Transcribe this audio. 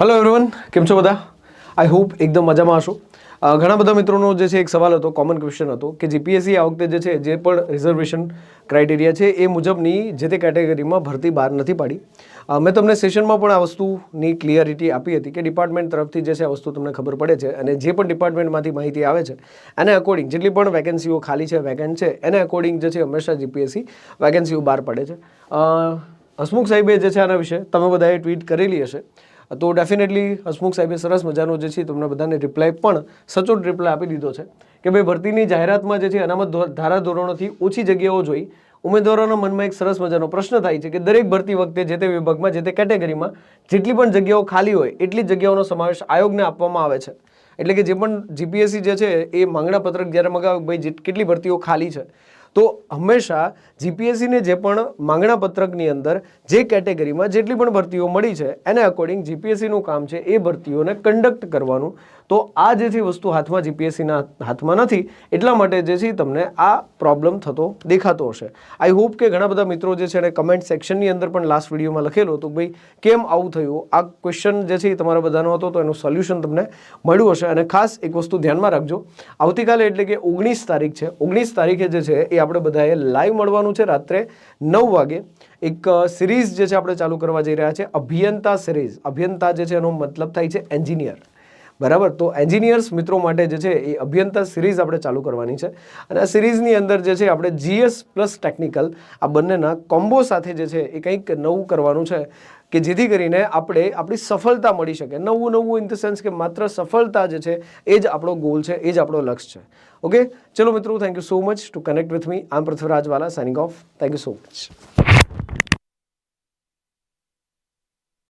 Hello everyone, કેમ છો બધા? આઈ હોપ એકદમ મજામાં હશો. ઘણા બધા મિત્રોનો જે છે એક સવાલ હતો, કોમન ક્વેશ્ચન હતો કે જીપીએસસી આ વખતે જે છે જે પણ રિઝર્વેશન ક્રાઇટેરિયા છે એ મુજબની જે તે કેટેગરીમાં ભરતી બહાર નથી પાડી. મેં તમને સેશનમાં પણ આ વસ્તુની ક્લિયરિટી આપી હતી કે ડિપાર્ટમેન્ટ તરફથી જે છે આ વસ્તુ તમને ખબર પડે છે અને જે પણ ડિપાર્ટમેન્ટમાંથી માહિતી આવે છે એને અકોર્ડિંગ જેટલી પણ વેકેન્સીઓ ખાલી છે, વેકેન્ટ છે, એને અકોર્ડિંગ જે છે હંમેશા જીપીએસસી વેકેન્સીઓ બહાર પાડે છે. હસમુખ સાહેબે જે છે આના વિશે તમે બધાએ ટ્વીટ કરેલી હશે, તો ડેફિનેટલી હસમુખ સાહેબે સરસ મજાનો જે છે તમને બધાને રિપ્લાય પણ સચોટ રિપ્લાય આપી દીધો છે કે ભાઈ ભરતીની જાહેરાતમાં જે છે અનામત ધારાધોરણોથી ઓછી જગ્યાઓ જોઈ ઉમેદવારોના મનમાં એક સરસ મજાનો પ્રશ્ન થાય છે કે દરેક ભરતી વખતે જે તે વિભાગમાં જે તે કેટેગરીમાં જેટલી પણ જગ્યાઓ ખાલી હોય એટલી જગ્યાઓનો સમાવેશ આયોગને આપવામાં આવે છે. એટલે કે જે પણ જીપીએસસી જે છે એ માંગણા પત્રક જ્યારે મગાવે ભાઈ કેટલી ભરતીઓ ખાલી છે, તો હંમેશા જીપીએસસીને જે પણ માંગણા પત્રકની અંદર જે કેટેગરીમાં જેટલી પણ ભરતીઓ મળી છે એને અકોર્ડિંગ જીપીએસસીનું કામ છે એ ભરતીઓને કન્ડક્ટ કરવાનું. તો આ જે છે વસ્તુ હાથમાં જીપીએસસીના હાથમાં નથી, એટલા માટે જે છે તમને આ પ્રોબ્લેમ થતો દેખાતો હશે. આઈ હોપ કે ઘણા બધા મિત્રો જે છે એને કમેન્ટ સેક્શનની અંદર પણ લાસ્ટ વિડીયોમાં લખેલું હતું ભાઈ કેમ આવું થયું, આ ક્વેશ્ચન જે છે એ તમારા બધાનો હતો, તો એનું સોલ્યુશન તમને મળ્યું હશે. અને ખાસ એક વસ્તુ ધ્યાનમાં રાખજો, આવતીકાલે એટલે કે 19 તારીખ છે, 19 તારીખે જે છે એ આપણે બધાએ લાઈવ મળવાનું છે રાત્રે 9 વાગે. એક સિરીઝ જે છે આપણે ચાલુ કરવા જઈ રહ્યા છે, અભિયંતા સિરીઝ. અભિયંતા જે છે એનો મતલબ થાય છે એન્જિનિયર, બરાબર? તો એન્જિનિયર્સ મિત્રો માટે જે છે એ અભિયંતા સિરીઝ આપણે ચાલુ કરવાની છે. અને આ સિરીઝની અંદર જે છે આપણે જીએસ પ્લસ ટેકનિકલ આ બંનેના કોમ્બો સાથે જે છે એ કંઈક નવું કરવાનું છે કે જેથી કરીને આપણી સફળતા મળી શકે. નવું ઇન ધ સેન્સ કે માત્ર સફળતા જે છે એ જ આપણો ગોલ છે, એ જ આપણો લક્ષ્ય છે. ઓકે, ચલો મિત્રો, thank you so much to connect with me. I am Prithviraj Vala, signing off. Thank you so much.